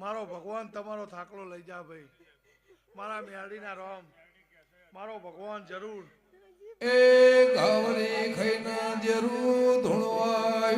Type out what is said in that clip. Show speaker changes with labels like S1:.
S1: મારો ભગવાન તમારો થાકલો લઈ જા ભાઈ, મારા મેરડીના રામ, મારો ભગવાન જરૂર
S2: એ ગાવરી ખૈના જરૂર ધૂણવા